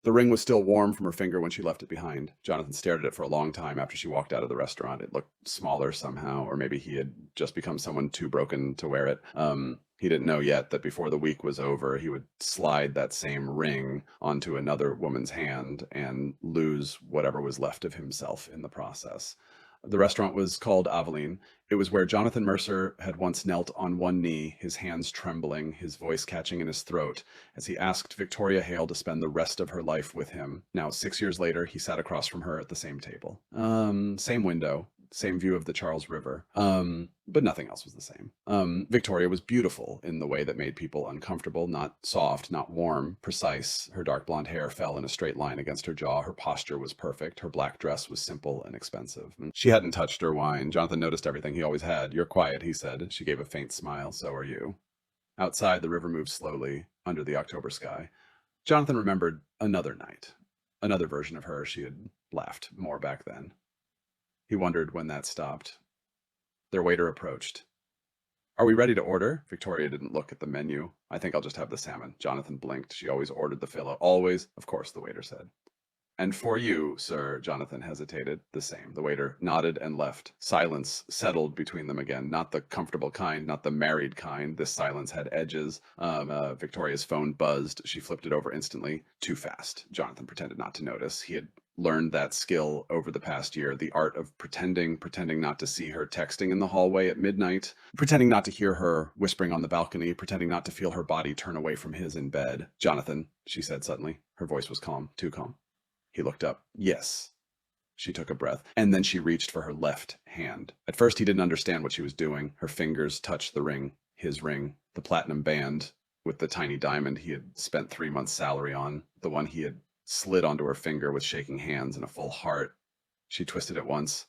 The ring was still warm from her finger when she left it behind. Jonathan stared at it for a long time after she walked out of the restaurant. It looked smaller somehow, or maybe he had just become someone too broken to wear it. He didn't know yet that before the week was over, he would slide that same ring onto another woman's hand and lose whatever was left of himself in the process. The restaurant was called Aveline. It was where Jonathan Mercer had once knelt on one knee, his hands trembling, his voice catching in his throat, as he asked Victoria Hale to spend the rest of her life with him. Now, 6 years later, he sat across from her at the same table. Same window, same view of the Charles River. But nothing else was the same. Victoria was beautiful in the way that made people uncomfortable, not soft, not warm, precise. Her dark blonde hair fell in a straight line against her jaw. Her posture was perfect. Her black dress was simple and expensive. She hadn't touched her wine. Jonathan noticed everything he always had. "You're quiet," he said. She gave a faint smile. "So are you." Outside, the river moved slowly under the October sky. Jonathan remembered another night, another version of her. She had laughed more back then. He wondered when that stopped. Their waiter approached. "Are we ready to order?" Victoria didn't look at the menu. "I think I'll just have the salmon." Jonathan blinked. She always ordered the fill. Always, of course, the waiter said. "And for you, sir," Jonathan hesitated. "The same." The waiter nodded and left. Silence settled between them again. Not the comfortable kind, not the married kind. This silence had edges. Victoria's phone buzzed. She flipped it over instantly. Too fast. Jonathan pretended not to notice. He had learned that skill over the past year, the art of pretending not to see her texting in the hallway at midnight, pretending not to hear her whispering on the balcony, pretending not to feel her body turn away from his in bed. "Jonathan," she said suddenly. Her voice was calm, too calm. He looked up. "Yes." She took a breath, and then she reached for her left hand. At first, he didn't understand what she was doing. Her fingers touched the ring, his ring, the platinum band with the tiny diamond he had spent 3 months' salary on, the one he had slid onto her finger with shaking hands and a full heart. She twisted it once,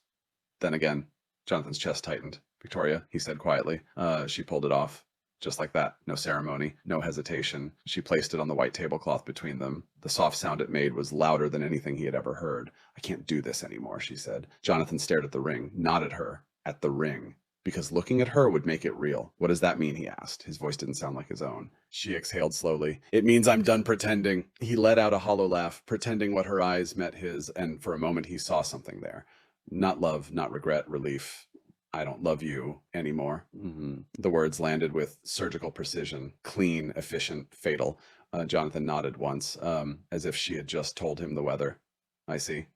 then again. Jonathan's chest tightened. "Victoria," he said quietly. She pulled it off. Just like that, no ceremony, no hesitation. She placed it on the white tablecloth between them. The soft sound it made was louder than anything he had ever heard. "I can't do this anymore," she said. Jonathan stared at the ring, not at her, at the ring. Because looking at her would make it real. "What does that mean?" he asked. His voice didn't sound like his own. She exhaled slowly. "It means I'm done pretending." He let out a hollow laugh, pretending what her eyes met his, and for a moment he saw something there. Not love, not regret, relief. "I don't love you anymore." The words landed with surgical precision, clean, efficient, fatal. Jonathan nodded once, as if she had just told him the weather. "I see."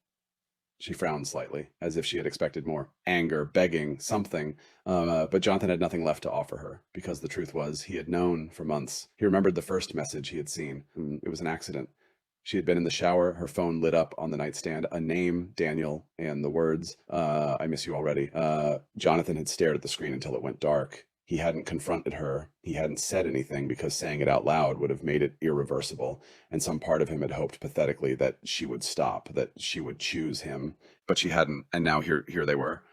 She frowned slightly, as if she had expected more. Anger, begging, something. But Jonathan had nothing left to offer her, because the truth was, he had known for months. He remembered the first message he had seen. It was an accident. She had been in the shower, her phone lit up on the nightstand, a name, Daniel, and the words, "I miss you already." Jonathan had stared at the screen until it went dark. He hadn't confronted her. He hadn't said anything because saying it out loud would have made it irreversible. And some part of him had hoped pathetically that she would stop, that she would choose him. But she hadn't, and now here they were.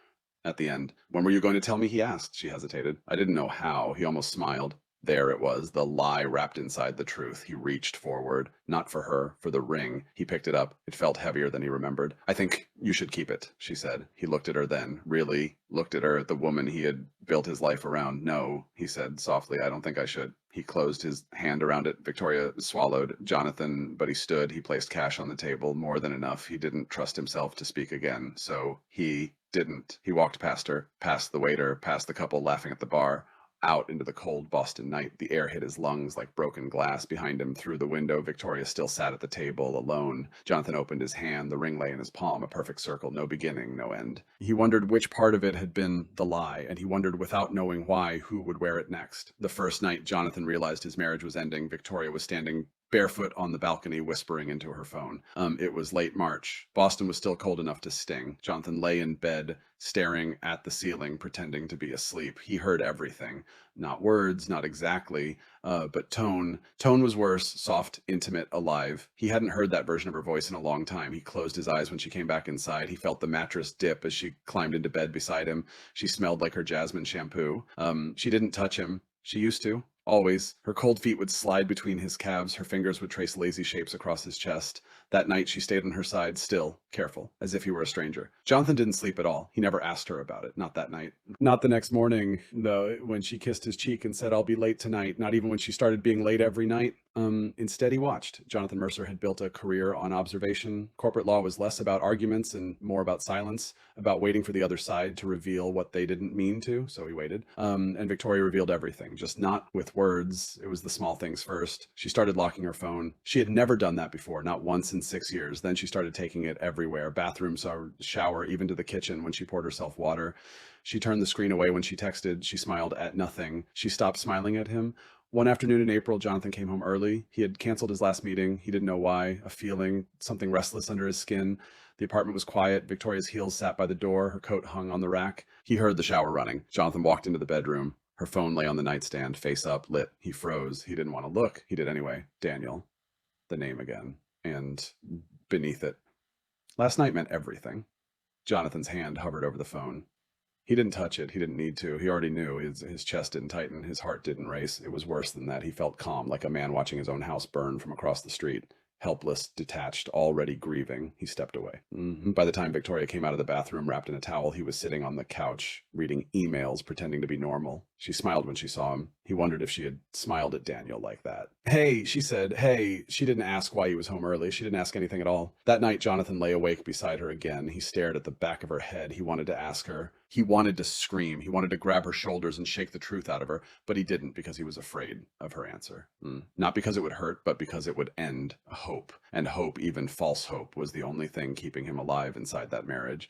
At the end. "When were you going to tell me?" he asked. She hesitated. "I didn't know how." He almost smiled. There it was, the lie wrapped inside the truth. He reached forward, not for her, for the ring. He picked it up. It felt heavier than he remembered. "I think you should keep it," she said. He looked at her then, really looked at her, the woman he had built his life around. "No," he said softly, "I don't think I should." He closed his hand around it. Victoria swallowed. Jonathan, but he stood. He placed cash on the table, more than enough. He didn't trust himself to speak again, so he didn't. He walked past her, past the waiter, past the couple laughing at the bar, out into the cold Boston night. The air hit his lungs like broken glass. Behind him, through the window, Victoria still sat at the table, alone. Jonathan opened his hand. The ring lay in his palm, a perfect circle, no beginning, no end. He wondered which part of it had been the lie, and he wondered, without knowing why, who would wear it next. The first night Jonathan realized his marriage was ending, Victoria was standing barefoot on the balcony, whispering into her phone. It was late March. Boston was still cold enough to sting. Jonathan lay in bed, staring at the ceiling, pretending to be asleep. He heard everything. Not words, not exactly, but tone. Tone was worse, soft, intimate, alive. He hadn't heard that version of her voice in a long time. He closed his eyes when she came back inside. He felt the mattress dip as she climbed into bed beside him. She smelled like her jasmine shampoo. She didn't touch him. She used to. Always. Her cold feet would slide between his calves. Her fingers would trace lazy shapes across his chest. That night she stayed on her side, still, careful, as if he were a stranger. Jonathan didn't sleep at all. He never asked her about it. Not that night. Not the next morning, though, when she kissed his cheek and said, "I'll be late tonight." Not even when she started being late every night. Instead, he watched. Jonathan Mercer had built a career on observation. Corporate law was less about arguments and more about silence, about waiting for the other side to reveal what they didn't mean to. So he waited. And Victoria revealed everything, just not with words. It was the small things first. She started locking her phone. She had never done that before, not once in 6 years. Then she started taking it everywhere, bathroom, shower, even to the kitchen when she poured herself water. She turned the screen away when she texted. She smiled at nothing. She stopped smiling at him. One afternoon in April, Jonathan came home early. He had canceled his last meeting. He didn't know why, a feeling, something restless under his skin. The apartment was quiet. Victoria's heels sat by the door. Her coat hung on the rack. He heard the shower running. Jonathan walked into the bedroom. Her phone lay on the nightstand, face up, lit. He froze. He didn't want to look. He did anyway. Daniel. The name again. And beneath it. Last night meant everything. Jonathan's hand hovered over the phone. He didn't touch it. He didn't need to. He already knew. His chest didn't tighten. His heart didn't race. It was worse than that. He felt calm, like a man watching his own house burn from across the street. Helpless, detached, already grieving. He stepped away. By the time Victoria came out of the bathroom wrapped in a towel, he was sitting on the couch, reading emails, pretending to be normal. She smiled when she saw him. He wondered if she had smiled at Daniel like that. Hey, she said. Hey, she didn't ask why he was home early. She didn't ask anything at all. That night, Jonathan lay awake beside her again. He stared at the back of her head. He wanted to ask her. He wanted to scream. He wanted to grab her shoulders and shake the truth out of her, but he didn't because he was afraid of her answer. Not because it would hurt, but because it would end hope. And hope, even false hope, was the only thing keeping him alive inside that marriage.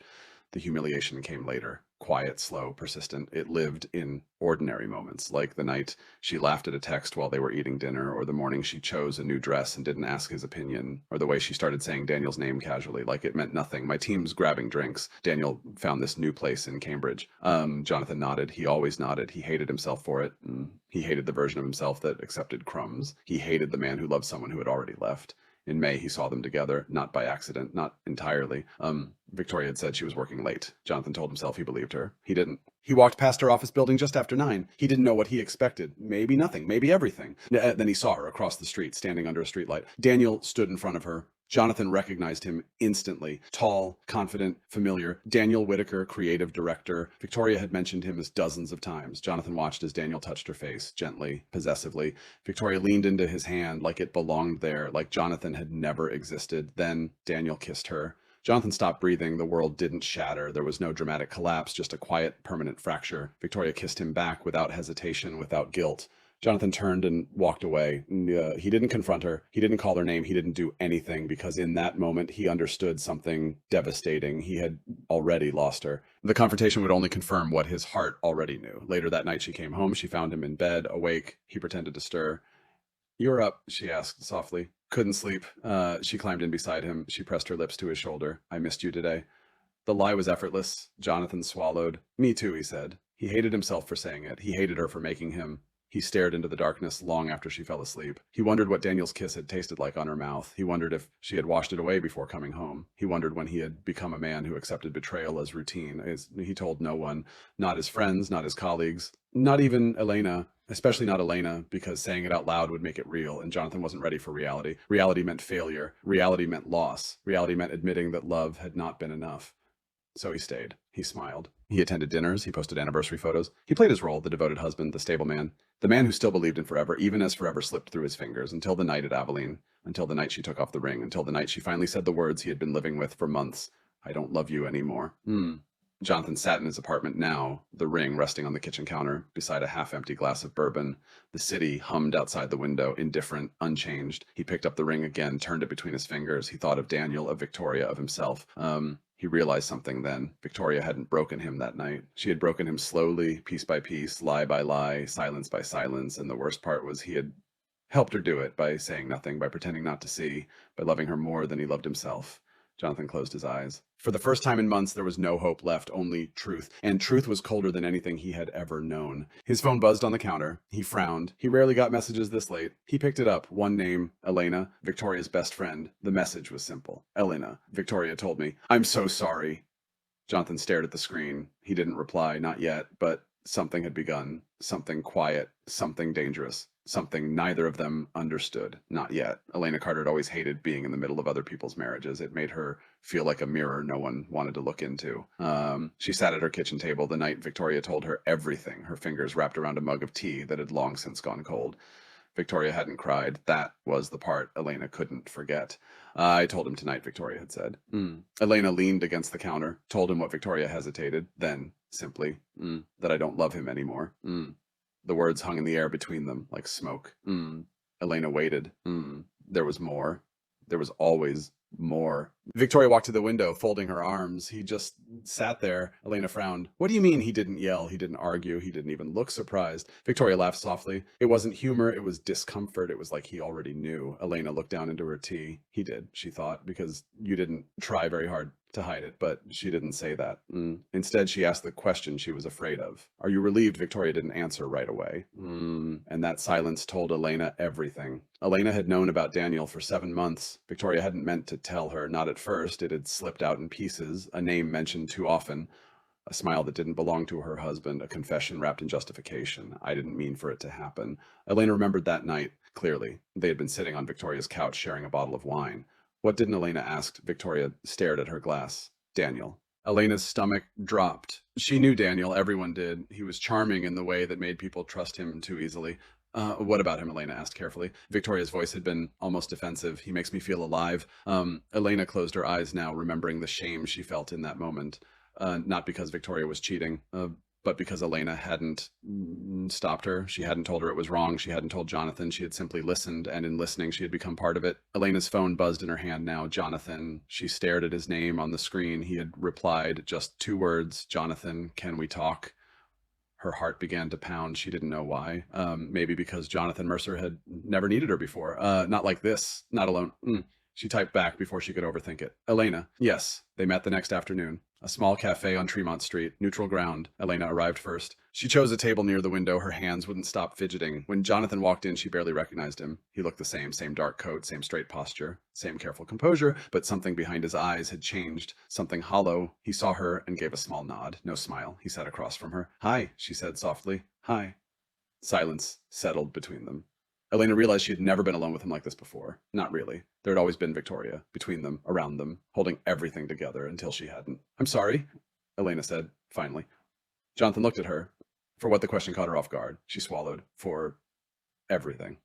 The humiliation came later. Quiet, slow, persistent. It lived in ordinary moments, like the night she laughed at a text while they were eating dinner, or the morning she chose a new dress and didn't ask his opinion, or the way she started saying Daniel's name casually, like it meant nothing. My team's grabbing drinks. Daniel found this new place in Cambridge. Jonathan nodded. He always nodded. He hated himself for it. He hated the version of himself that accepted crumbs. He hated the man who loved someone who had already left. In May, he saw them together, not by accident, not entirely. Victoria had said she was working late. Jonathan told himself he believed her. He didn't. He walked past her office building just after 9. He didn't know what he expected. Maybe nothing, maybe everything. Then he saw her across the street, standing under a streetlight. Daniel stood in front of her. Jonathan recognized him instantly. Tall, confident, familiar. Daniel Whitaker, creative director. Victoria had mentioned him as dozens of times. Jonathan watched as Daniel touched her face, gently, possessively. Victoria leaned into his hand like it belonged there, like Jonathan had never existed. Then Daniel kissed her. Jonathan stopped breathing. The world didn't shatter. There was no dramatic collapse, just a quiet, permanent fracture. Victoria kissed him back without hesitation, without guilt. Jonathan turned and walked away. He didn't confront her. He didn't call her name. He didn't do anything because in that moment he understood something devastating. He had already lost her. The confrontation would only confirm what his heart already knew. Later that night she came home. She found him in bed, awake. He pretended to stir. "You're up," she asked softly. "Couldn't sleep." She climbed in beside him. She pressed her lips to his shoulder. "I missed you today." The lie was effortless. Jonathan swallowed. "Me too," he said. He hated himself for saying it. He hated her for making him. He stared into the darkness long after she fell asleep. He wondered what Daniel's kiss had tasted like on her mouth. He wondered if she had washed it away before coming home. He wondered when he had become a man who accepted betrayal as routine. He told no one, not his friends, not his colleagues, not even Elena, especially not Elena, because saying it out loud would make it real, and Jonathan wasn't ready for reality. Reality meant failure. Reality meant loss. Reality meant admitting that love had not been enough. So he stayed. He smiled. He attended dinners. He posted anniversary photos. He played his role, the devoted husband, the stable man, the man who still believed in forever, even as forever slipped through his fingers, until the night at Aveline, until the night she took off the ring, until the night she finally said the words he had been living with for months. "I don't love you anymore." Jonathan sat in his apartment now, the ring resting on the kitchen counter beside a half-empty glass of bourbon. The city hummed outside the window, indifferent, unchanged. He picked up the ring again, turned it between his fingers. He thought of Daniel, of Victoria, of himself. He realized something then. Victoria hadn't broken him that night. She had broken him slowly, piece by piece, lie by lie, silence by silence, and the worst part was he had helped her do it by saying nothing, by pretending not to see, by loving her more than he loved himself. Jonathan closed his eyes. For the first time in months, there was no hope left, only truth. And truth was colder than anything he had ever known. His phone buzzed on the counter. He frowned. He rarely got messages this late. He picked it up. One name, Elena, Victoria's best friend. The message was simple. "Elena, Victoria told me. I'm so sorry." Jonathan stared at the screen. He didn't reply, not yet, but something had begun. Something quiet, something dangerous. Something neither of them understood. Not yet. Elena Carter had always hated being in the middle of other people's marriages. It made her feel like a mirror no one wanted to look into. She sat at her kitchen table the night Victoria told her everything, her fingers wrapped around a mug of tea that had long since gone cold. Victoria hadn't cried. That was the part Elena couldn't forget. I told him tonight, Victoria had said. Elena leaned against the counter, told him what Victoria hesitated, then, simply, that I don't love him anymore. The words hung in the air between them, like smoke. Elena waited. There was more. There was always more. Victoria walked to the window, folding her arms. He just sat there. Elena frowned. What do you mean he didn't yell? He didn't argue. He didn't even look surprised. Victoria laughed softly. It wasn't humor. It was discomfort. It was like he already knew. Elena looked down into her tea. He did, she thought, because you didn't try very hard to hide it, but she didn't say that. Instead, she asked the question she was afraid of. Are you relieved Victoria didn't answer right away? And that silence told Elena everything. Elena had known about Daniel for 7 months. Victoria hadn't meant to tell her, not at first. It had slipped out in pieces, a name mentioned too often, a smile that didn't belong to her husband, a confession wrapped in justification. I didn't mean for it to happen. Elena remembered that night clearly. They had been sitting on Victoria's couch sharing a bottle of wine. What didn't Elena ask? Victoria stared at her glass. Daniel. Elena's stomach dropped. She knew Daniel. Everyone did. He was charming in the way that made people trust him too easily. What about him? Elena asked carefully. Victoria's voice had been almost defensive. He makes me feel alive. Elena closed her eyes now, remembering the shame she felt in that moment. Not because Victoria was cheating, but because Elena hadn't stopped her. She hadn't told her it was wrong. She hadn't told Jonathan. She had simply listened, and in listening, she had become part of it. Elena's phone buzzed in her hand now. Jonathan. She stared at his name on the screen. He had replied just 2 words. Jonathan, can we talk? Her heart began to pound. She didn't know why. Maybe because Jonathan Mercer had never needed her before. Not like this. Not alone. She typed back before she could overthink it. Elena. Yes. They met the next afternoon. A small cafe on Tremont Street. Neutral ground. Elena arrived first. She chose a table near the window. Her hands wouldn't stop fidgeting. When Jonathan walked in, she barely recognized him. He looked the same dark coat, same straight posture, same careful composure, but something behind his eyes had changed. Something hollow. He saw her and gave a small nod. No smile. He sat across from her. Hi, she said softly. Hi. Silence settled between them. Elena realized she had never been alone with him like this before. Not really. There had always been Victoria, between them, around them, holding everything together until she hadn't. I'm sorry, Elena said, finally. Jonathan looked at her. For what the question caught her off guard, she swallowed. For everything.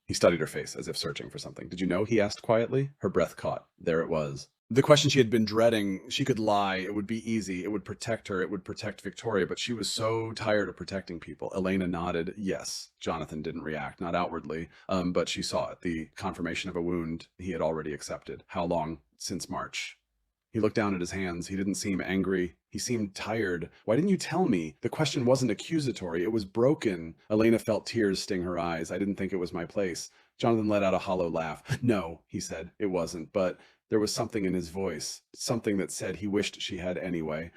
He studied her face as if searching for something. Did you know? He asked quietly. Her breath caught. There it was. The question she had been dreading. She could lie. It would be easy. It would protect her. It would protect Victoria, but she was so tired of protecting people. Elena nodded. Yes. Jonathan didn't react, not outwardly, but she saw it. The confirmation of a wound he had already accepted. How long? Since March. He looked down at his hands. He didn't seem angry. He seemed tired. Why didn't you tell me? The question wasn't accusatory. It was broken. Elena felt tears sting her eyes. I didn't think it was my place. Jonathan let out a hollow laugh. No, he said. It wasn't, but there was something in his voice, something that said he wished she had anyway.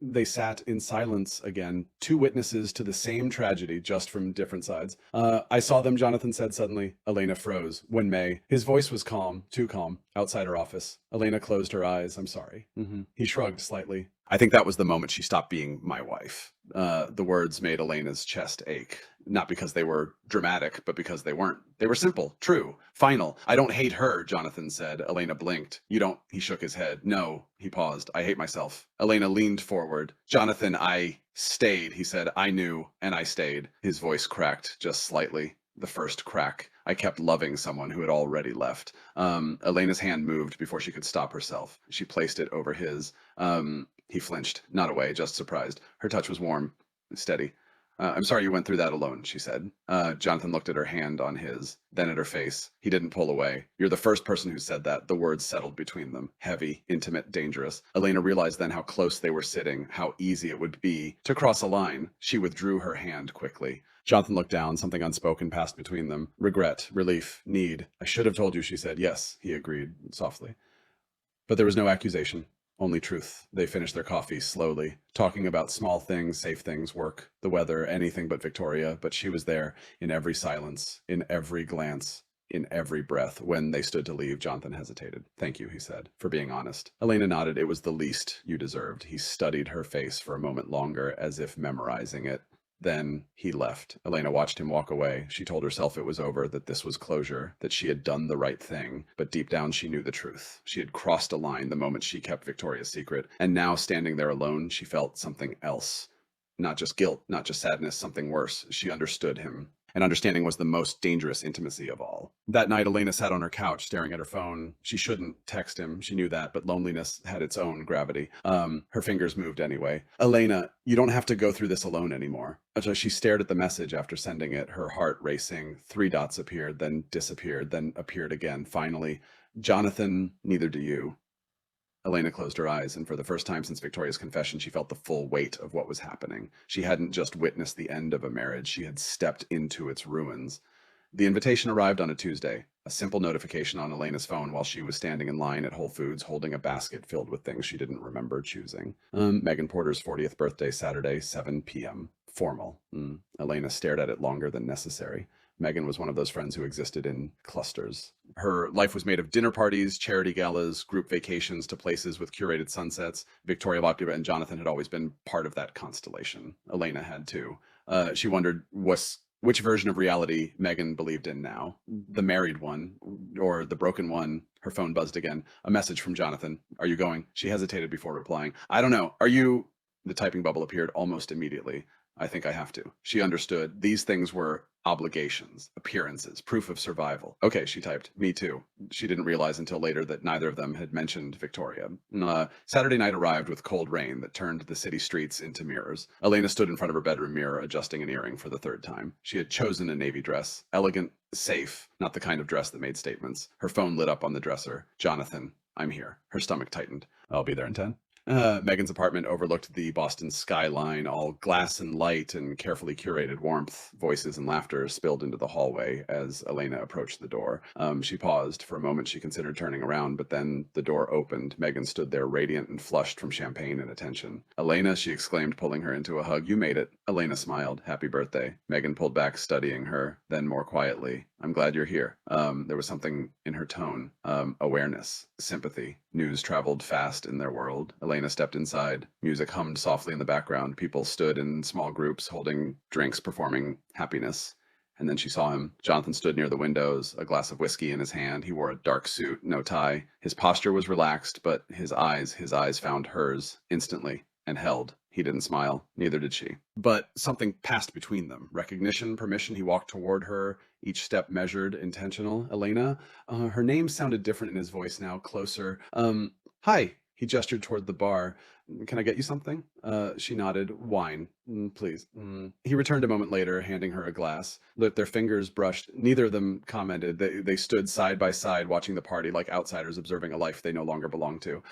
They sat in silence again, 2 witnesses to the same tragedy, just from different sides. I saw them, Jonathan said suddenly. Elena froze. When May. His voice was calm, too calm, outside her office. Elena closed her eyes. I'm sorry. He shrugged slightly. I think that was the moment she stopped being my wife. The words made Elena's chest ache. Not because they were dramatic, but because they weren't. They were simple, true, final. I don't hate her, Jonathan said. Elena blinked. You don't, he shook his head. No, he paused. I hate myself. Elena leaned forward. Jonathan, I stayed, he said. I knew, and I stayed. His voice cracked just slightly. The first crack. I kept loving someone who had already left. Elena's hand moved before she could stop herself. She placed it over his. He flinched, not away, just surprised. Her touch was warm, steady. I'm sorry you went through that alone, she said. Jonathan looked at her hand on his, then at her face. He didn't pull away. You're the first person who said that. The words settled between them. Heavy, intimate, dangerous. Elena realized then how close they were sitting, how easy it would be to cross a line. She withdrew her hand quickly. Jonathan looked down. Something unspoken passed between them. Regret, relief, need. I should have told you, she said. Yes, he agreed, softly. But there was no accusation. Only truth. They finished their coffee slowly, talking about small things, safe things, work, the weather, anything but Victoria, but she was there in every silence, in every glance, in every breath. When they stood to leave, Jonathan hesitated. Thank you, he said, for being honest. Elena nodded. It was the least you deserved. He studied her face for a moment longer, as if memorizing it. Then he left. Elena watched him walk away. She told herself it was over, that this was closure, that she had done the right thing. But deep down, she knew the truth. She had crossed a line the moment she kept Victoria's secret. And now, standing there alone, she felt something else. Not just guilt, not just sadness, something worse. She understood him. and understanding was the most dangerous intimacy of all. That night, Elena sat on her couch staring at her phone. She shouldn't text him, she knew that, but loneliness had its own gravity. Her fingers moved anyway. Elena, you don't have to go through this alone anymore. So she stared at the message after sending it, her heart racing. 3 dots appeared, then disappeared, then appeared again. Finally, Jonathan, neither do you. Elena closed her eyes, and for the first time since Victoria's confession, she felt the full weight of what was happening. She hadn't just witnessed the end of a marriage, she had stepped into its ruins. The invitation arrived on a Tuesday, a simple notification on Elena's phone while she was standing in line at Whole Foods holding a basket filled with things she didn't remember choosing. Megan Porter's 40th birthday, Saturday, 7 p.m. Formal. Elena stared at it longer than necessary. Megan was one of those friends who existed in clusters. Her life was made of dinner parties, charity galas, group vacations to places with curated sunsets. Victoria Vodka and Jonathan had always been part of that constellation. Elena had too. She wondered which version of reality Megan believed in now. The married one or the broken one. Her phone buzzed again. A message from Jonathan. Are you going? She hesitated before replying. I don't know. Are you? The typing bubble appeared almost immediately. I think I have to. She understood. These things were obligations, appearances, proof of survival. Okay, she typed. Me too. She didn't realize until later that neither of them had mentioned Victoria. Saturday night arrived with cold rain that turned the city streets into mirrors. Elena stood in front of her bedroom mirror, adjusting an earring for the 3rd time. She had chosen a navy dress. Elegant, safe, not the kind of dress that made statements. Her phone lit up on the dresser. Jonathan, I'm here. Her stomach tightened. I'll be there in 10. Megan's apartment overlooked the Boston skyline, all glass and light and carefully curated warmth. Voices and laughter spilled into the hallway as Elena approached the door. She paused. For a moment, she considered turning around, but then the door opened. Megan stood there radiant and flushed from champagne and attention. Elena, she exclaimed, pulling her into a hug. You made it. Elena smiled. Happy birthday. Megan pulled back, studying her, then more quietly. I'm glad you're here. There was something in her tone. Awareness, sympathy. News traveled fast in their world. Elena stepped inside. Music hummed softly in the background. People stood in small groups holding drinks, performing happiness. And then she saw him. Jonathan stood near the windows, a glass of whiskey in his hand. He wore a dark suit, no tie. His posture was relaxed, but his eyes found hers instantly and held. He didn't smile. Neither did she. But something passed between them. Recognition, permission. He walked toward her, each step measured, intentional. Elena? Her name sounded different in his voice now, closer. Hi. He gestured toward the bar. Can I get you something? She nodded. Wine, please. He returned a moment later, handing her a glass. Their fingers brushed. Neither of them commented. They stood side by side, watching the party like outsiders observing a life they no longer belonged to.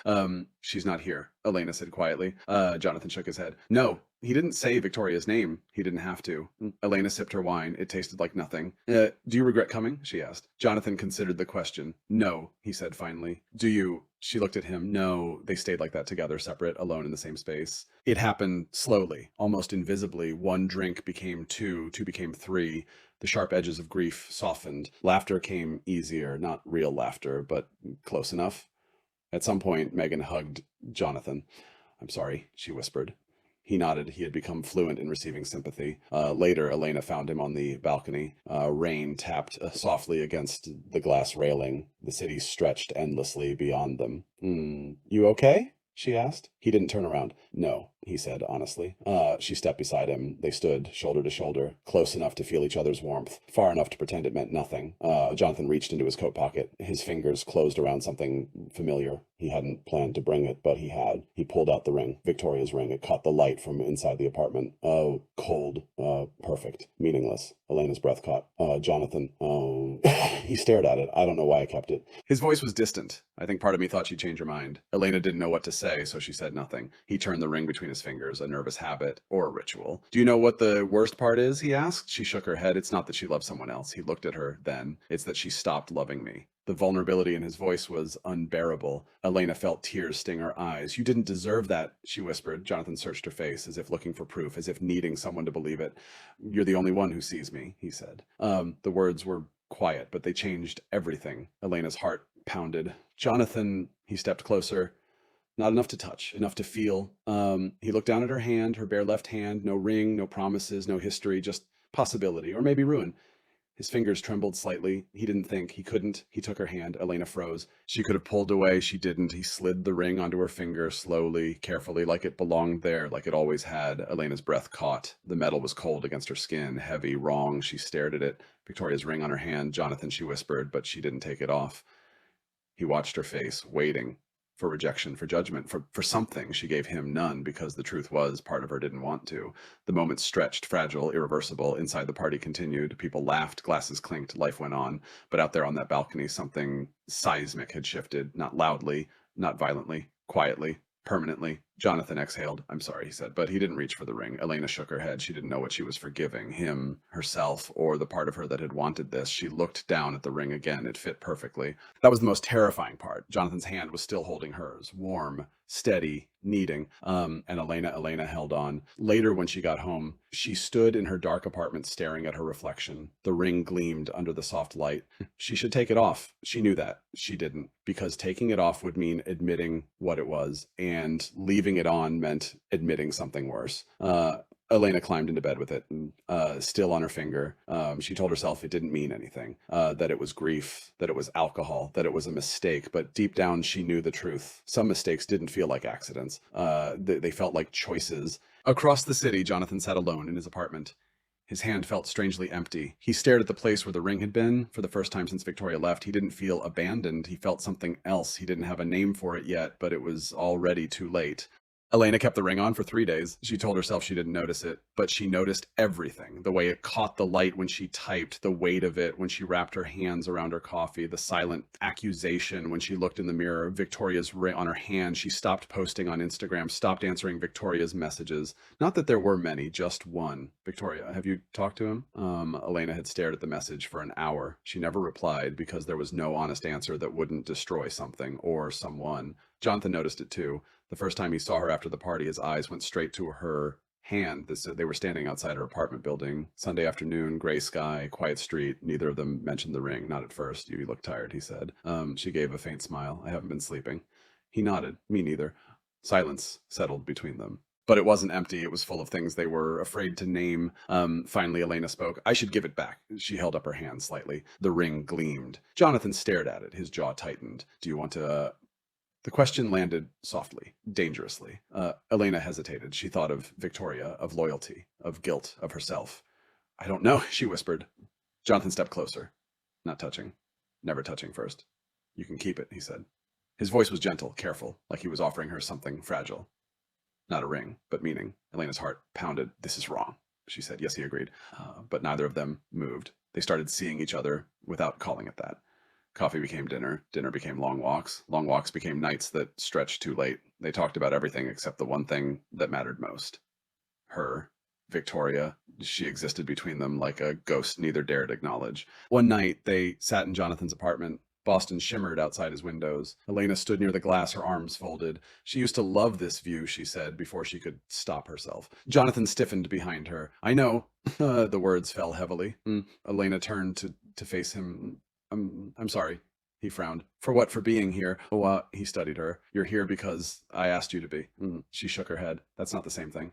She's not here, Elena said quietly. Jonathan shook his head. No, he didn't say Victoria's name. He didn't have to. Elena sipped her wine. It tasted like nothing. Do you regret coming? She asked. Jonathan considered the question. No, he said finally. Do you? She looked at him. No, they stayed like that together, separate, alone in the same space. It happened slowly, almost invisibly. 1 drink became 2, 2 became 3. The sharp edges of grief softened. Laughter came easier, not real laughter, but close enough. At some point, Megan hugged Jonathan. I'm sorry, she whispered. He nodded. He had become fluent in receiving sympathy. Later, Elena found him on the balcony. Rain tapped softly against the glass railing. The city stretched endlessly beyond them. You okay? She asked. He didn't turn around. No, he said honestly. She stepped beside him. They stood shoulder to shoulder, close enough to feel each other's warmth, far enough to pretend it meant nothing. Jonathan reached into his coat pocket. His fingers closed around something familiar. He hadn't planned to bring it, but he had. He pulled out the ring, Victoria's ring. It caught the light from inside the apartment. Oh, cold, perfect, meaningless. Elena's breath caught. Jonathan, he stared at it. I don't know why I kept it. His voice was distant. I think part of me thought she'd change her mind. Elena didn't know what to say, so she said nothing. He turned the ring between his fingers, a nervous habit or a ritual. Do you know what the worst part is? He asked. She shook her head. It's not that she loved someone else. He looked at her then. It's that she stopped loving me. The vulnerability in his voice was unbearable. Elena felt tears sting her eyes. You didn't deserve that, she whispered. Jonathan searched her face, as if looking for proof, as if needing someone to believe it. You're the only one who sees me, he said. The words were quiet, but they changed everything. Elena's heart pounded. Jonathan, he stepped closer. Not enough to touch, enough to feel. He looked down at her hand, her bare left hand, no ring, no promises, no history, just possibility, or maybe ruin. His fingers trembled slightly. He didn't think. He couldn't. He took her hand. Elena froze. She could have pulled away. She didn't. He slid the ring onto her finger slowly, carefully, like it belonged there, like it always had. Elena's breath caught. The metal was cold against her skin, heavy, wrong. She stared at it. Victoria's ring on her hand. Jonathan, she whispered, but she didn't take it off. He watched her face, waiting for rejection, for judgment, for something. She gave him none, because the truth was part of her didn't want to. The moment stretched, fragile, irreversible. Inside, the party continued. People laughed, glasses clinked, life went on. But out there on that balcony, something seismic had shifted, not loudly, not violently, quietly, permanently. Jonathan exhaled. I'm sorry, he said, but he didn't reach for the ring. Elena shook her head. She didn't know what she was forgiving, him, herself, or the part of her that had wanted this. She looked down at the ring again. It fit perfectly. That was the most terrifying part. Jonathan's hand was still holding hers, warm, steady, needing. And Elena held on. Later, when she got home, she stood in her dark apartment staring at her reflection. The ring gleamed under the soft light. She should take it off. She knew that. She didn't, because taking it off would mean admitting what it was, and leaving it on meant admitting something worse. Elena climbed into bed with it, still on her finger. She told herself it didn't mean anything, that it was grief, that it was alcohol, that it was a mistake. But deep down, she knew the truth. Some mistakes didn't feel like accidents. They felt like choices. Across the city, Jonathan sat alone in his apartment. His hand felt strangely empty. He stared at the place where the ring had been. For the first time since Victoria left, he didn't feel abandoned. He felt something else. He didn't have a name for it yet, but it was already too late. Elena kept the ring on for 3 days. She told herself she didn't notice it, but she noticed everything. The way it caught the light when she typed, the weight of it when she wrapped her hands around her coffee, the silent accusation when she looked in the mirror, Victoria's ring on her hand. She stopped posting on Instagram, stopped answering Victoria's messages. Not that there were many, just one. Victoria, have you talked to him? Elena had stared at the message for an hour. She never replied, because there was no honest answer that wouldn't destroy something or someone. Jonathan noticed it too. The first time he saw her after the party, his eyes went straight to her hand. They were standing outside her apartment building. Sunday afternoon, gray sky, quiet street. Neither of them mentioned the ring. Not at first. You look tired, he said. She gave a faint smile. I haven't been sleeping. He nodded. Me neither. Silence settled between them. But it wasn't empty. It was full of things they were afraid to name. Finally, Elena spoke. I should give it back. She held up her hand slightly. The ring gleamed. Jonathan stared at it. His jaw tightened. Do you want to... The question landed softly, dangerously. Elena hesitated. She thought of Victoria, of loyalty, of guilt, of herself. I don't know, she whispered. Jonathan stepped closer. Not touching. Never touching first. You can keep it, he said. His voice was gentle, careful, like he was offering her something fragile. Not a ring, but meaning. Elena's heart pounded. This is wrong, she said. Yes, he agreed. But neither of them moved. They started seeing each other without calling it that. Coffee became dinner. Dinner became long walks. Long walks became nights that stretched too late. They talked about everything except the one thing that mattered most. Her, Victoria. She existed between them like a ghost neither dared acknowledge. One night, they sat in Jonathan's apartment. Boston shimmered outside his windows. Elena stood near the glass, her arms folded. She used to love this view, she said, before she could stop herself. Jonathan stiffened behind her. I know. The words fell heavily. Elena turned to face him. I'm sorry, he frowned. For what? For being here? Oh, he studied her. You're here because I asked you to be. She shook her head. That's not the same thing.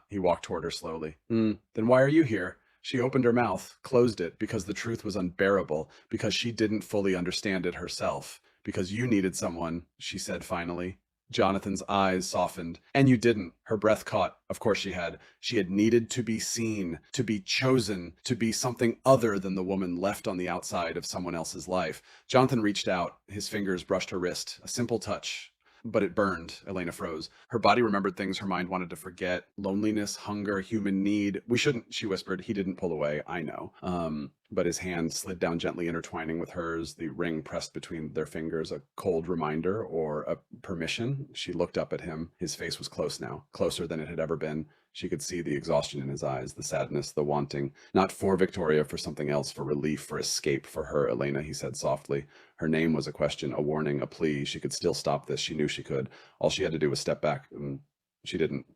He walked toward her slowly. Then why are you here? She opened her mouth, closed it, because the truth was unbearable, because she didn't fully understand it herself, because you needed someone, she said finally. Jonathan's eyes softened. And you didn't. Her breath caught. Of course she had. She had needed to be seen, to be chosen, to be something other than the woman left on the outside of someone else's life. Jonathan reached out. His fingers brushed her wrist. A simple touch. But it burned. Elena froze. Her body remembered things her mind wanted to forget. Loneliness, hunger, human need. We shouldn't, she whispered. He didn't pull away. I know. But his hand slid down gently, intertwining with hers, the ring pressed between their fingers, a cold reminder or a permission. She looked up at him. His face was close now, closer than it had ever been. She could see the exhaustion in his eyes, the sadness, the wanting. Not for Victoria, for something else, for relief, for escape, for her, Elena, he said softly. Her name was a question, a warning, a plea. She could still stop this. She knew she could. All she had to do was step back. She didn't.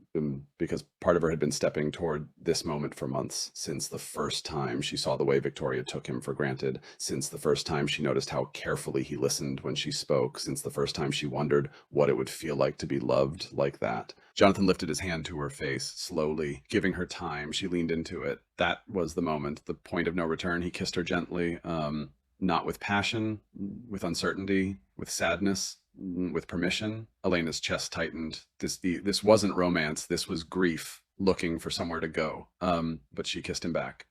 because part of her had been stepping toward this moment for months, since the first time she saw the way Victoria took him for granted, since the first time she noticed how carefully he listened when she spoke, since the first time she wondered what it would feel like to be loved like that. Jonathan lifted his hand to her face, slowly, giving her time. She leaned into it. That was the moment, the point of no return. He kissed her gently, not with passion, with uncertainty, with sadness, with permission. Elena's chest tightened. This wasn't romance. This was grief looking for somewhere to go. But she kissed him back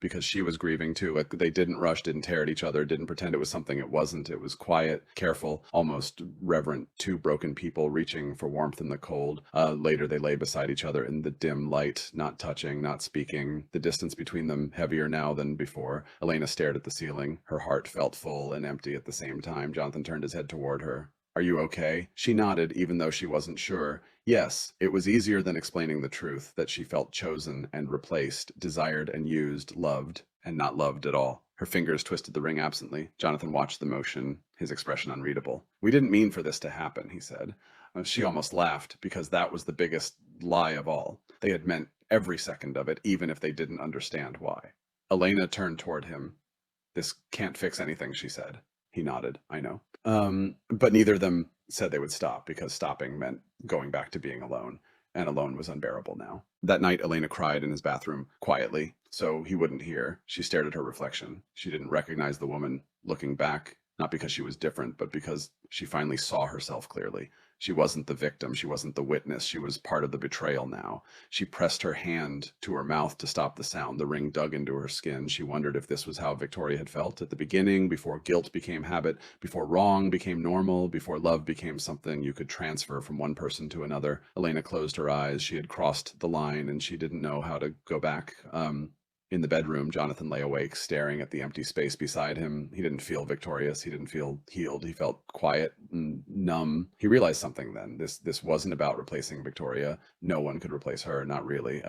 because she was grieving too. Like, they didn't rush, didn't tear at each other, didn't pretend it was something it wasn't. It was quiet, careful, almost reverent. Two broken people reaching for warmth in the cold. Later, they lay beside each other in the dim light, not touching, not speaking. The distance between them heavier now than before. Elena stared at the ceiling. Her heart felt full and empty at the same time. Jonathan turned his head toward her. Are you okay? She nodded, even though she wasn't sure. Yes, it was easier than explaining the truth, that she felt chosen and replaced, desired and used, loved and not loved at all. Her fingers twisted the ring absently. Jonathan watched the motion, his expression unreadable. We didn't mean for this to happen, he said. She almost laughed, because that was the biggest lie of all. They had meant every second of it, even if they didn't understand why. Elena turned toward him. This can't fix anything, she said. He nodded. I know. But neither of them said they would stop, because stopping meant going back to being alone, and alone was unbearable now. That night, Elena cried in his bathroom, quietly, so he wouldn't hear. She stared at her reflection. She didn't recognize the woman looking back, not because she was different, but because she finally saw herself clearly. She wasn't the victim. She wasn't the witness. She was part of the betrayal now. She pressed her hand to her mouth to stop the sound. The ring dug into her skin. She wondered if this was how Victoria had felt at the beginning, before guilt became habit, before wrong became normal, before love became something you could transfer from one person to another. Elena closed her eyes. She had crossed the line, and she didn't know how to go back. In the bedroom, Jonathan lay awake, staring at the empty space beside him. He didn't feel victorious. He didn't feel healed. He felt quiet and numb. He realized something then. This wasn't about replacing Victoria. No one could replace her, not really.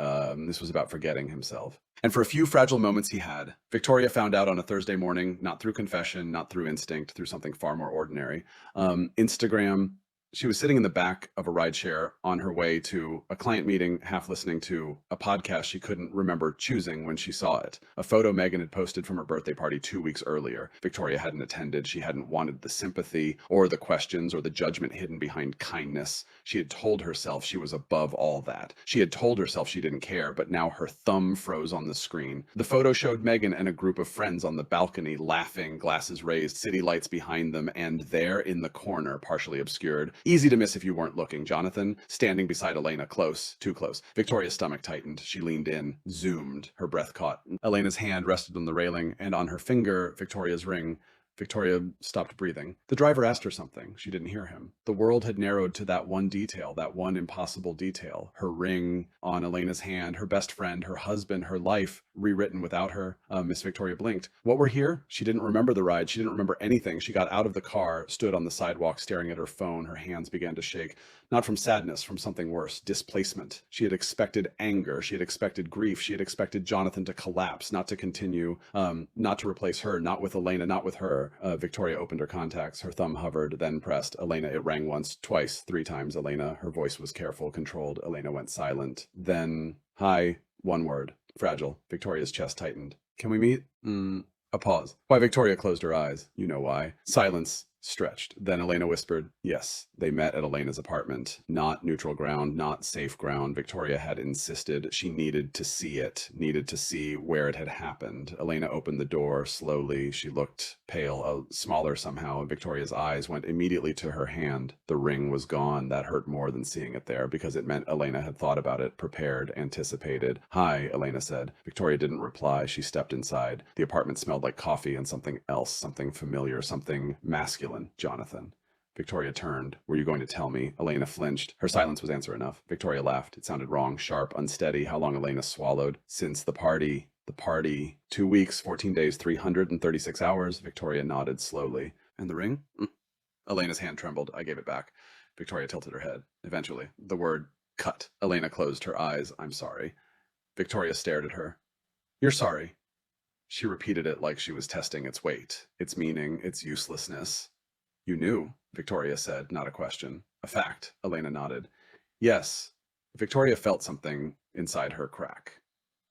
This was about forgetting himself. And for a few fragile moments he had. Victoria found out on a Thursday morning, not through confession, not through instinct, through something far more ordinary. Instagram. She was sitting in the back of a rideshare on her way to a client meeting, half listening to a podcast she couldn't remember choosing when she saw it. A photo Megan had posted from her birthday party 2 weeks earlier. Victoria hadn't attended. She hadn't wanted the sympathy or the questions or the judgment hidden behind kindness. She had told herself she was above all that. She had told herself she didn't care, but now her thumb froze on the screen. The photo showed Megan and a group of friends on the balcony, laughing, glasses raised, city lights behind them, and there in the corner, partially obscured, easy to miss if you weren't looking, Jonathan, standing beside Elena, close, too close. Victoria's stomach tightened. She leaned in, zoomed, her breath caught. Elena's hand rested on the railing, and on her finger, Victoria's ring. Victoria stopped breathing. The driver asked her something. She didn't hear him. The world had narrowed to that one detail, that one impossible detail. Her ring on Elena's hand, her best friend, her husband, her life rewritten without her. Miss Victoria blinked. What were here? She didn't remember the ride. She didn't remember anything. She got out of the car, stood on the sidewalk staring at her phone. Her hands began to shake. Not from sadness, from something worse, displacement. She had expected anger. She had expected grief. She had expected Jonathan to collapse, not to continue, not to replace her, not with Elena, not with her. Victoria opened her contacts. Her thumb hovered, then pressed. Elena, it rang once, twice, 3 times. Elena, her voice was careful, controlled. Elena went silent. Then, hi, one word. Fragile. Victoria's chest tightened. Can we meet? A pause. Why? Victoria closed her eyes. You know why. Silence. Stretched. Then Elena whispered, yes. They met at Elena's apartment. Not neutral ground, not safe ground. Victoria had insisted. She needed to see it, needed to see where it had happened. Elena opened the door slowly. She looked pale, smaller somehow. Victoria's eyes went immediately to her hand. The ring was gone. That hurt more than seeing it there, because it meant Elena had thought about it, prepared, anticipated. Hi, Elena said. Victoria didn't reply. She stepped inside. The apartment smelled like coffee and something else, something familiar, something masculine. Jonathan. Victoria turned. Were you going to tell me? Elena flinched. Her silence was answer enough. Victoria laughed. It sounded wrong, sharp, unsteady. How long? Elena swallowed. Since the party. The party. 2 weeks, 14 days, 336 hours. Victoria nodded slowly. And the ring? Elena's hand trembled. I gave it back. Victoria tilted her head. Eventually. The word cut. Elena closed her eyes. I'm sorry. Victoria stared at her. You're sorry. She repeated it like she was testing its weight, its meaning, its uselessness. You knew, Victoria said, not a question. A fact, Elena nodded. Yes, Victoria felt something inside her crack.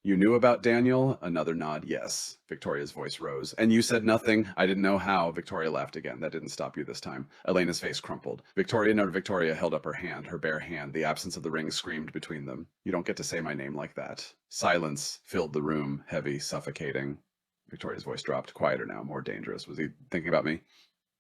You knew about Daniel? Another nod, yes. Victoria's voice rose. And you said nothing? I didn't know how. Victoria laughed again. That didn't stop you this time. Elena's face crumpled. Victoria held up her hand, her bare hand. The absence of the ring screamed between them. You don't get to say my name like that. Silence filled the room, heavy, suffocating. Victoria's voice dropped, quieter now, more dangerous. Was he thinking about me?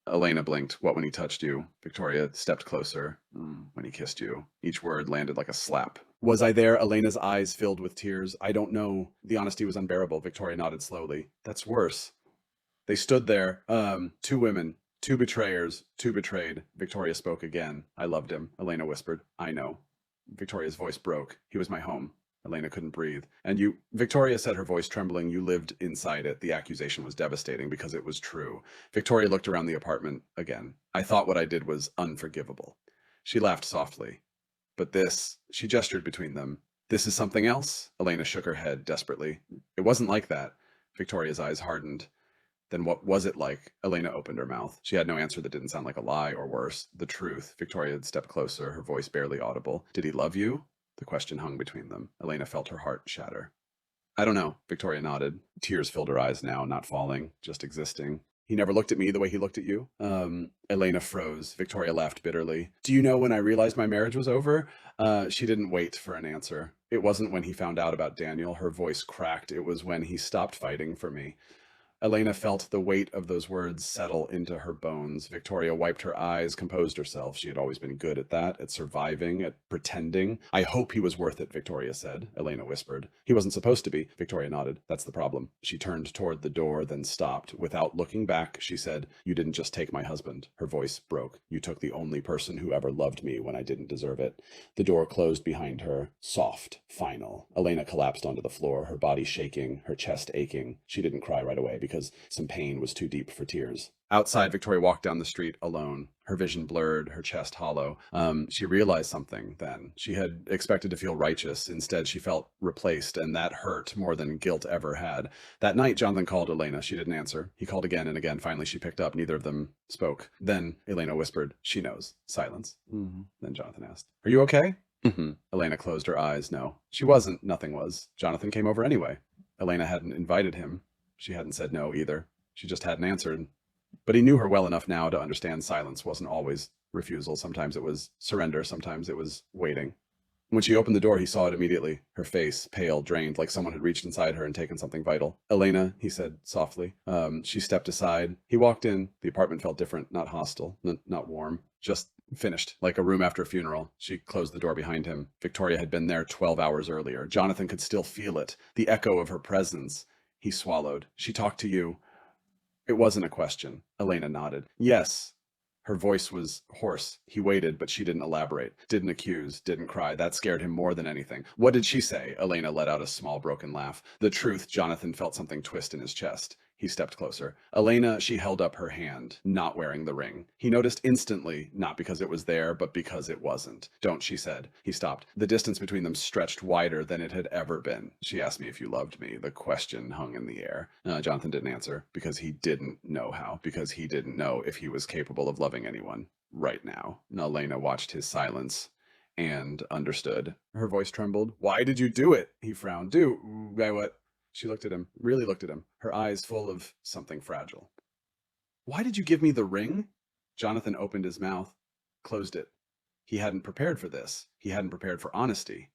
Elena blinked. What when he touched you? Victoria stepped closer. When he kissed you. Each word landed like a slap. Was I there? Elena's eyes filled with tears. I don't know. The honesty was unbearable. Victoria nodded slowly. That's worse. They stood there. Two women. Two betrayers. Two betrayed. Victoria spoke again. I loved him. Elena whispered. I know. Victoria's voice broke. He was my home. Elena couldn't breathe. And you, Victoria said, her voice trembling, you lived inside it. The accusation was devastating because it was true. Victoria looked around the apartment again. I thought what I did was unforgivable. She laughed softly. But this, she gestured between them. This is something else? Elena shook her head desperately. It wasn't like that. Victoria's eyes hardened. Then what was it like? Elena opened her mouth. She had no answer that didn't sound like a lie, or worse, the truth. Victoria had stepped closer, her voice barely audible. Did he love you? The question hung between them. Elena felt her heart shatter. I don't know, Victoria nodded. Tears filled her eyes now, not falling, just existing. He never looked at me the way he looked at you? Elena froze. Victoria laughed bitterly. Do you know when I realized my marriage was over? She didn't wait for an answer. It wasn't when he found out about Daniel. Her voice cracked. It was when he stopped fighting for me. Elena felt the weight of those words settle into her bones. Victoria wiped her eyes, composed herself. She had always been good at that, at surviving, at pretending. I hope he was worth it, Victoria said. Elena whispered. He wasn't supposed to be. Victoria nodded. That's the problem. She turned toward the door, then stopped. Without looking back, she said, you didn't just take my husband. Her voice broke. You took the only person who ever loved me when I didn't deserve it. The door closed behind her. Soft. Final. Elena collapsed onto the floor, her body shaking, her chest aching. She didn't cry right away because some pain was too deep for tears. Outside, Victoria walked down the street alone, her vision blurred, her chest hollow. She realized something then. She had expected to feel righteous. Instead, she felt replaced, and that hurt more than guilt ever had. That night, Jonathan called Elena. She didn't answer. He called again and again. Finally, she picked up. Neither of them spoke. Then Elena whispered, she knows. Silence. Then Jonathan asked, are you okay? Elena closed her eyes. No, she wasn't. Nothing was. Jonathan came over anyway. Elena hadn't invited him. She hadn't said no either. She just hadn't answered. But he knew her well enough now to understand silence wasn't always refusal. Sometimes it was surrender. Sometimes it was waiting. When she opened the door, he saw it immediately. Her face, pale, drained, like someone had reached inside her and taken something vital. Elena, he said softly. She stepped aside. He walked in. The apartment felt different, not hostile, not warm, just finished, like a room after a funeral. She closed the door behind him. Victoria had been there 12 hours earlier. Jonathan could still feel it, the echo of her presence. He swallowed. She talked to you. It wasn't a question. Elena nodded. Yes. Her voice was hoarse. He waited, but she didn't elaborate, didn't accuse, didn't cry. That scared him more than anything. What did she say? Elena let out a small broken laugh. The truth, Jonathan felt something twist in his chest. He stepped closer. Elena, she held up her hand, not wearing the ring. He noticed instantly, not because it was there, but because it wasn't. Don't, she said. He stopped. The distance between them stretched wider than it had ever been. She asked me if you loved me. The question hung in the air. Jonathan didn't answer because he didn't know how, because he didn't know if he was capable of loving anyone right now. Elena watched his silence and understood. Her voice trembled. Why did you do it? He frowned. Do? What? She looked at him, really looked at him, her eyes full of something fragile. Why did you give me the ring? Jonathan opened his mouth, closed it. He hadn't prepared for this. He hadn't prepared for honesty.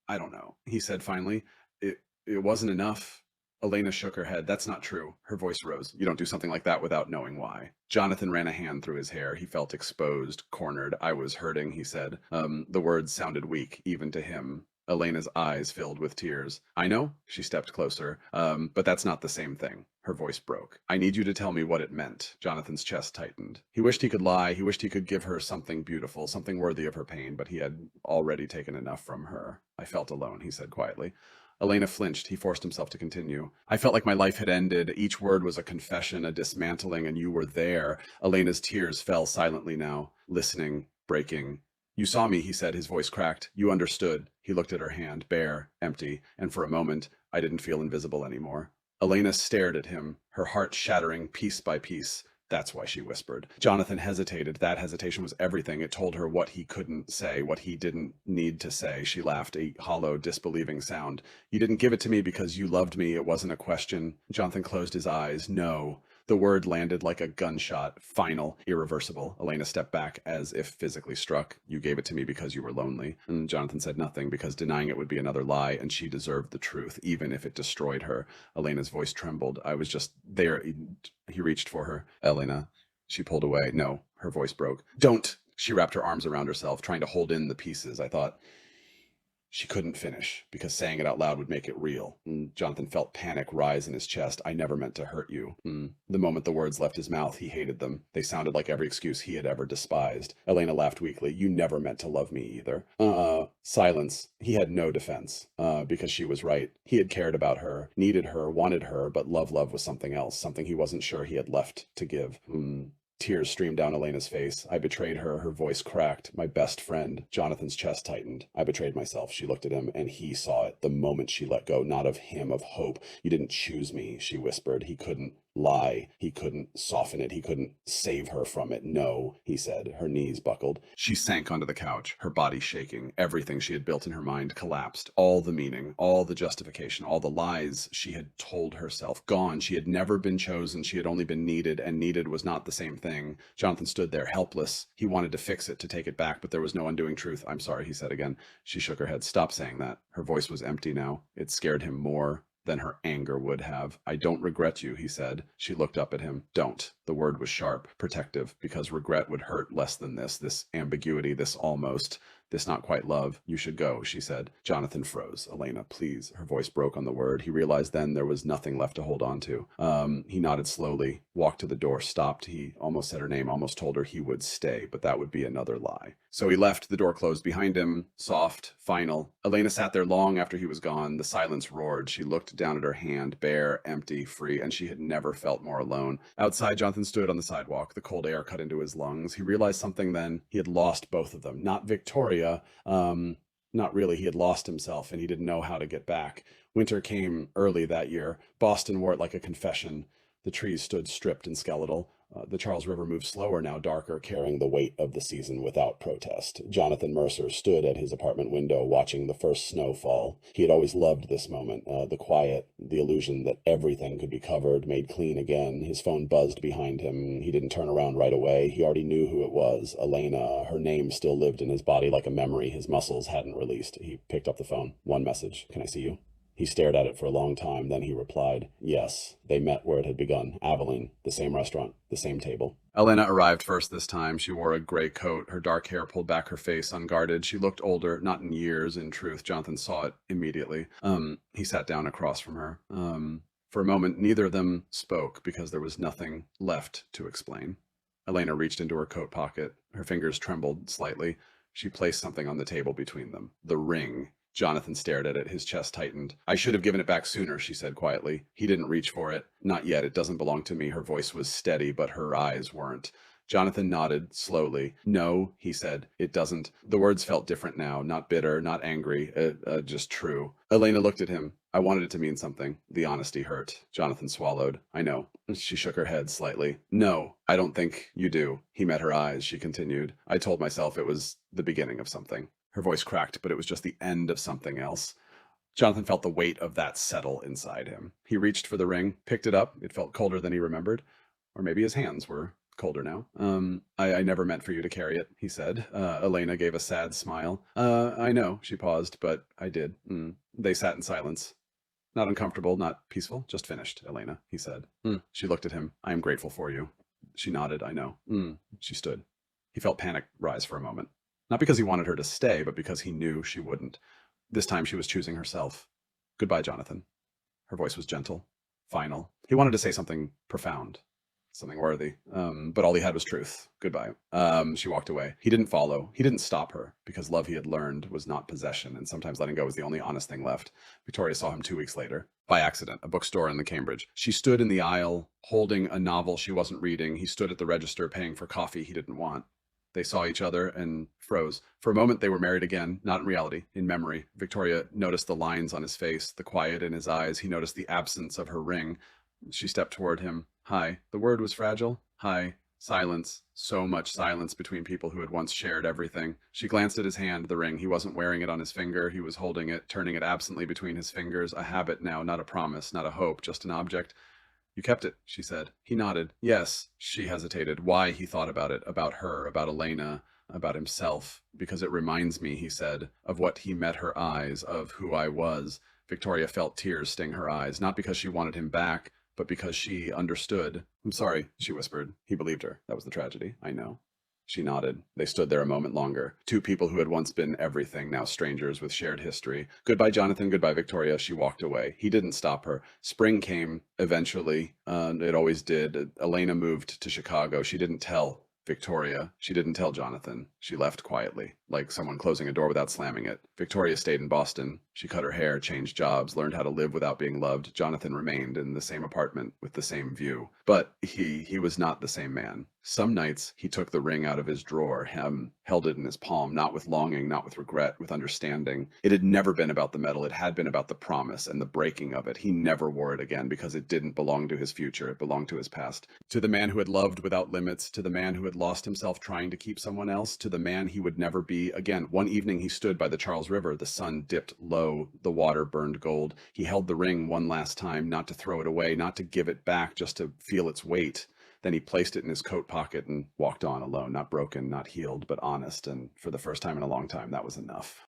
I don't know, he said finally. It wasn't enough. Elena shook her head. That's not true. Her voice rose. You don't do something like that without knowing why. Jonathan ran a hand through his hair. He felt exposed, cornered. I was hurting, he said. The words sounded weak, even to him. Elena's eyes filled with tears. I know, she stepped closer, but that's not the same thing. Her voice broke. I need you to tell me what it meant. Jonathan's chest tightened. He wished he could lie. He wished he could give her something beautiful, something worthy of her pain, but he had already taken enough from her. I felt alone, he said quietly. Elena flinched. He forced himself to continue. I felt like my life had ended. Each word was a confession, a dismantling, and you were there. Elena's tears fell silently now, listening, breaking. You saw me, he said, his voice cracked. You understood. He looked at her hand, bare, empty, and for a moment, I didn't feel invisible anymore. Elena stared at him, her heart shattering piece by piece. That's why she whispered. Jonathan hesitated. That hesitation was everything. It told her what he couldn't say, what he didn't need to say. She laughed, a hollow, disbelieving sound. You didn't give it to me because you loved me. It wasn't a question. Jonathan closed his eyes. No. The word landed like a gunshot. Final, irreversible. Elena stepped back as if physically struck. You gave it to me because you were lonely. And Jonathan said nothing because denying it would be another lie, and she deserved the truth, even if it destroyed her. Elena's voice trembled. I was just there. He reached for her. Elena. She pulled away. No, her voice broke. Don't. She wrapped her arms around herself, trying to hold in the pieces. I thought she couldn't finish because saying it out loud would make it real. Jonathan felt panic rise in his chest. I never meant to hurt you. The moment the words left his mouth, he hated them. They sounded like every excuse he had ever despised. Elena laughed weakly. You never meant to love me either. Silence. He had no defense, because she was right. He had cared about her, needed her, wanted her, but love was something else, something he wasn't sure he had left to give. Tears streamed down Elena's face. I betrayed her. Her voice cracked. My best friend. Jonathan's chest tightened. I betrayed myself. She looked at him, and he saw it the moment she let go, not of him, of hope. You didn't choose me, she whispered. He couldn't lie. He couldn't soften it. He couldn't save her from it. No, he said. Her knees buckled. She sank onto the couch, her body shaking. Everything she had built in her mind collapsed. All the meaning, all the justification, all the lies she had told herself. Gone. She had never been chosen. She had only been needed, and needed was not the same thing. Jonathan stood there, helpless. He wanted to fix it, to take it back, but there was no undoing truth. I'm sorry, he said again. She shook her head. Stop saying that. Her voice was empty now. It scared him more than her anger would have. I don't regret you, he said. She looked up at him. Don't. The word was sharp, protective, because regret would hurt less than this ambiguity, this almost, this not quite love. You should go, she said. Jonathan froze. Elena, please. Her voice broke on the word. He realized then there was nothing left to hold on to. He nodded slowly, walked to the door, stopped. He almost said her name, almost told her he would stay, but that would be another lie. So he left. The door closed behind him, soft, final. Elena sat there long after he was gone. The silence roared. She looked down at her hand, bare, empty, free, and she had never felt more alone. Outside, Jonathan stood on the sidewalk. The cold air cut into his lungs. He realized something then. He had lost both of them. Not Victoria. Not really. He had lost himself, and he didn't know how to get back. Winter came early that year. Boston wore it like a confession. The trees stood stripped and skeletal. The Charles River moved slower now, darker, carrying the weight of the season without protest. Jonathan Mercer stood at his apartment window, watching the first snow fall. He had always loved this moment, the quiet, the illusion that everything could be covered, made clean again. His phone buzzed behind him. He didn't turn around right away. He already knew who it was. Elena. Her name still lived in his body like a memory his muscles hadn't released. He picked up the phone. One message. Can I see you? He stared at it for a long time, then he replied, yes. They met where it had begun, Abilene, the same restaurant, the same table. Elena arrived first this time. She wore a gray coat, her dark hair pulled back her face, unguarded. She looked older, not in years, in truth. Jonathan saw it immediately. He sat down across from her. For a moment, neither of them spoke because there was nothing left to explain. Elena reached into her coat pocket. Her fingers trembled slightly. She placed something on the table between them. The ring. Jonathan stared at it, his chest tightened. I should have given it back sooner, she said quietly. He didn't reach for it. Not yet, it doesn't belong to me. Her voice was steady, but her eyes weren't. Jonathan nodded slowly. No, he said, it doesn't. The words felt different now, not bitter, not angry, just true. Elena looked at him. I wanted it to mean something. The honesty hurt. Jonathan swallowed. I know. She shook her head slightly. No, I don't think you do. He met her eyes, she continued. I told myself it was the beginning of something. Her voice cracked, but it was just the end of something else. Jonathan felt the weight of that settle inside him. He reached for the ring, picked it up. It felt colder than he remembered. Or maybe his hands were colder now. I never meant for you to carry it, he said. Elena gave a sad smile. I know, she paused, but I did. They sat in silence. Not uncomfortable, not peaceful, just finished, Elena, he said. She looked at him. I am grateful for you. She nodded. I know. She stood. He felt panic rise for a moment. Not because he wanted her to stay, but because he knew she wouldn't. This time she was choosing herself. Goodbye, Jonathan. Her voice was gentle, final. He wanted to say something profound, something worthy, but all he had was truth. Goodbye. She walked away. He didn't follow. He didn't stop her, because love he had learned was not possession, and sometimes letting go was the only honest thing left. Victoria saw him 2 weeks later, by accident, a bookstore in the Cambridge. She stood in the aisle, holding a novel she wasn't reading. He stood at the register paying for coffee he didn't want. They saw each other and froze. For a moment, they were married again, not in reality, in memory. Victoria noticed the lines on his face, the quiet in his eyes. He noticed the absence of her ring. She stepped toward him. Hi. The word was fragile. Hi. Silence. So much silence between people who had once shared everything. She glanced at his hand, the ring. He wasn't wearing it on his finger. He was holding it, turning it absently between his fingers. A habit now, not a promise, not a hope, just an object. You kept it, she said. He nodded. Yes. She hesitated. Why, he thought about it, about her, about Elena, about himself. Because it reminds me, he said, of what he met her eyes, of who I was. Victoria felt tears sting her eyes, not because she wanted him back, but because she understood. I'm sorry, she whispered. He believed her. That was the tragedy. I know. She nodded. They stood there a moment longer. Two people who had once been everything, now strangers with shared history. Goodbye, Jonathan. Goodbye, Victoria. She walked away. He didn't stop her. Spring came eventually. It always did. Elena moved to Chicago. She didn't tell Victoria. She didn't tell Jonathan. She left quietly, like someone closing a door without slamming it. Victoria stayed in Boston. She cut her hair, changed jobs, learned how to live without being loved. Jonathan remained in the same apartment with the same view. But he was not the same man. Some nights he took the ring out of his drawer, held it in his palm, not with longing, not with regret, with understanding. It had never been about the medal. It had been about the promise and the breaking of it. He never wore it again because it didn't belong to his future. It belonged to his past. To the man who had loved without limits, to the man who had lost himself trying to keep someone else, to the man he would never be again. One evening he stood by the Charles River. The sun dipped low. The water burned gold. He held the ring one last time, not to throw it away, not to give it back, just to feel its weight. Then he placed it in his coat pocket and walked on alone, not broken, not healed, but honest. And for the first time in a long time, that was enough.